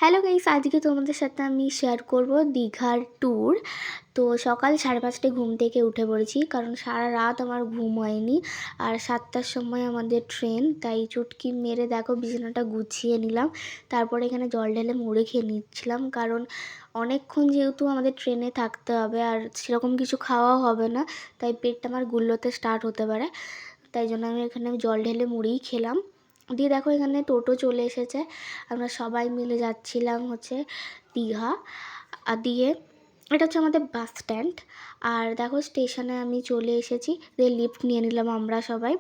Hello guys, আজকে তোমাদের সাথে আমি শেয়ার করব দীঘার ট্যুর। তো সকাল 5:30টায় ঘুম থেকে উঠে পড়েছি, কারণ সারা রাত আমার ঘুম হয়নি। আর 7টার সময় আমাদের ট্রেন, তাই চুটকি মেরে দেখো বিছানাটা গুছিয়ে নিলাম। তারপরে এখানে জল ঢেলে মুড়ি খেয়ে নিচ্ছিলাম, কারণ অনেকক্ষণ যেহেতু আমাদের ট্রেনে থাকতে হবে আর সেরকম কিছু খাওয়াও হবে না, তাই পেটটা আমার গুল্লোতে স্টার্ট হতে পারে। তাই জন্য আমি এখানে জল ঢেলে মুড়িই খেলাম। দিয়ে দেখো এখানে টোটো চলে এসেছে, আমরা সবাই মিলে যাচ্ছিলাম হচ্ছে দীঘা। দিয়ে এটা হচ্ছে আমাদের বাস স্ট্যান্ড। আর দেখো স্টেশনে আমি চলে এসেছি, দিয়ে লিফট নিয়ে নিলাম আমরা সবাই।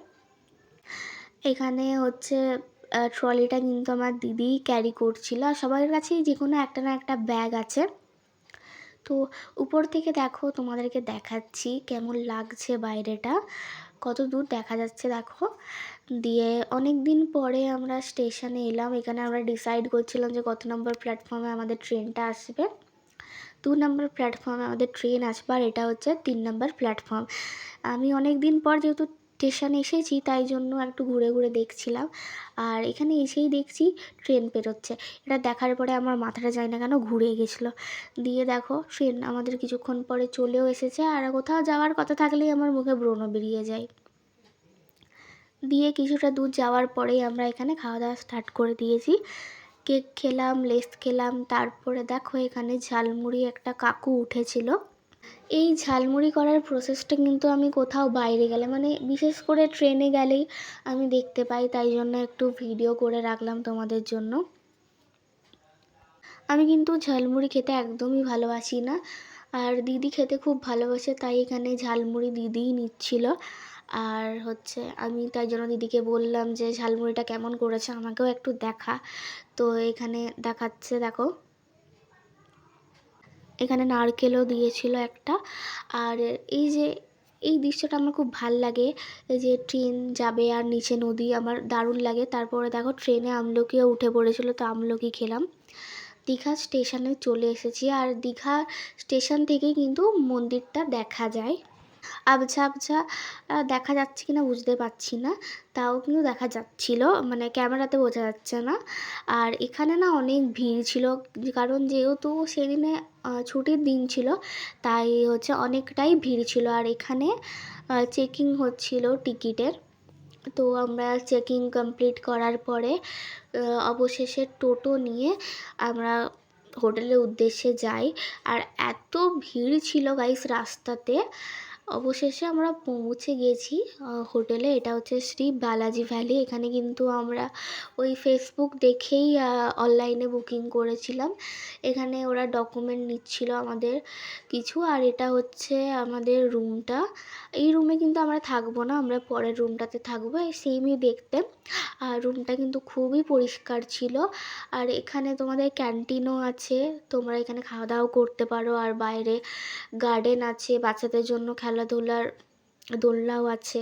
এখানে হচ্ছে ট্রলিটা কিন্তু আমার দিদি ক্যারি করছিল, আর সবার কাছেই যে কোনো একটা না একটা ব্যাগ আছে। তো উপর থেকে দেখো তোমাদেরকে দেখাচ্ছি কেমন লাগছে বাইরেটা, কত দূর দেখা যাচ্ছে দেখো। দিয়ে অনেক দিন পরে আমরা স্টেশনে এলাম। এখানে আমরা ডিসাইড করছিলাম যে কত নম্বর প্ল্যাটফর্মে আমাদের ট্রেনটা আসবে। 2 নম্বর প্ল্যাটফর্মে আমাদের ট্রেন আসবে, আর এটা হচ্ছে 3 নম্বর প্ল্যাটফর্ম। আমি অনেক দিন পর যেহেতু স্টেশনে এসেছি, তাই জন্য একটু ঘুরে ঘুরে দেখছিলাম। আর এখানে এসেই দেখছি ট্রেন পেরোচ্ছে। এটা দেখার পরে আমার মাথাটা যায় না কেন ঘুরে গেছিলো। দিয়ে দেখো ট্রেন আমাদের কিছুক্ষণ পরে চলেও এসেছে, আর কোথাও যাওয়ার কথা থাকলেই আমার মুখে ব্রণ বেরিয়ে যায়। দিয়ে কিছুটা দূর যাওয়ার পরেই আমরা এখানে খাওয়া দাওয়া স্টার্ট করে দিয়েছি। কেক খেলাম, লেস খেলাম, তারপরে দেখো এখানে ঝালমুড়ি একটা কাকু উঠেছিল। এই ঝালমুড়ি করার প্রসেসটা কিন্তু আমি কোথাও বাইরে গেলে, মানে বিশেষ করে ট্রেনে গেলেই আমি দেখতে পাই, তাই জন্য একটু ভিডিও করে রাখলাম তোমাদের জন্য। আমি কিন্তু ঝালমুড়ি খেতে একদমই ভালোবাসি না, আর দিদি খেতে খুব ভালোবাসে, তাই এখানে ঝালমুড়ি দিদিই নিচ্ছিল। আর হচ্ছে আমি তাই জন্য দিদিকে বললাম যে ঝালমুড়িটা কেমন করেছে আমাকেও একটু দেখা। তো এখানে দেখাচ্ছে দেখো, এখানে নারকেলও দিয়েছিল একটা। আর এই যে এই দৃশ্যটা আমার খুব ভাল লাগে, এই যে ট্রেন যাবে আর নিচে নদী, আমার দারুণ লাগে। তারপরে দেখো ট্রেনে আমলকিও উঠে পড়েছিল, তো আমলকি খেলাম। দীঘা স্টেশনে চলে এসেছি, আর দীঘা স্টেশন থেকেই কিন্তু মন্দিরটা দেখা যায়। আবছা আবছা দেখা যাচ্ছে কিনা বুঝতে পারছি না, তাও কিন্তু দেখা যাচ্ছিল, মানে ক্যামেরাতে বোঝা যাচ্ছে না। আর এখানে না অনেক ভিড় ছিল, কারণ যেহেতু সেদিনে ছুটির দিন ছিল, তাই হচ্ছে অনেকটাই ভিড় ছিল। আর এখানে চেকিং হচ্ছিল টিকিটের। তো আমরা চেকিং কমপ্লিট করার পরে অবশেষে টোটো নিয়ে আমরা হোটেলের উদ্দেশ্যে যাই। আর এত ভিড় ছিল গাইস রাস্তাতে, অবশেষে আমরা পৌঁছে গেছি হোটেলে। এটা হচ্ছে শ্রী বালাজি ভ্যালি। এখানে কিন্তু আমরা ওই ফেসবুক দেখেই অনলাইনে বুকিং করেছিলাম। এখানে ওরা ডকুমেন্ট নিচ্ছিল আমাদের কিছু। আর এটা হচ্ছে আমাদের রুমটা। এই রুমে কিন্তু আমরা থাকবো না, আমরা পরের রুমটাতে থাকবো, এই সেমই দেখতে। আর রুমটা কিন্তু খুবই পরিষ্কার ছিল। আর এখানে তোমাদের ক্যান্টিনও আছে, তোমরা এখানে খাওয়া দাওয়াও করতে পারো। আর বাইরে গার্ডেন আছে, বাচ্চাদের জন্য খেলাধুলার দোলনাও আছে।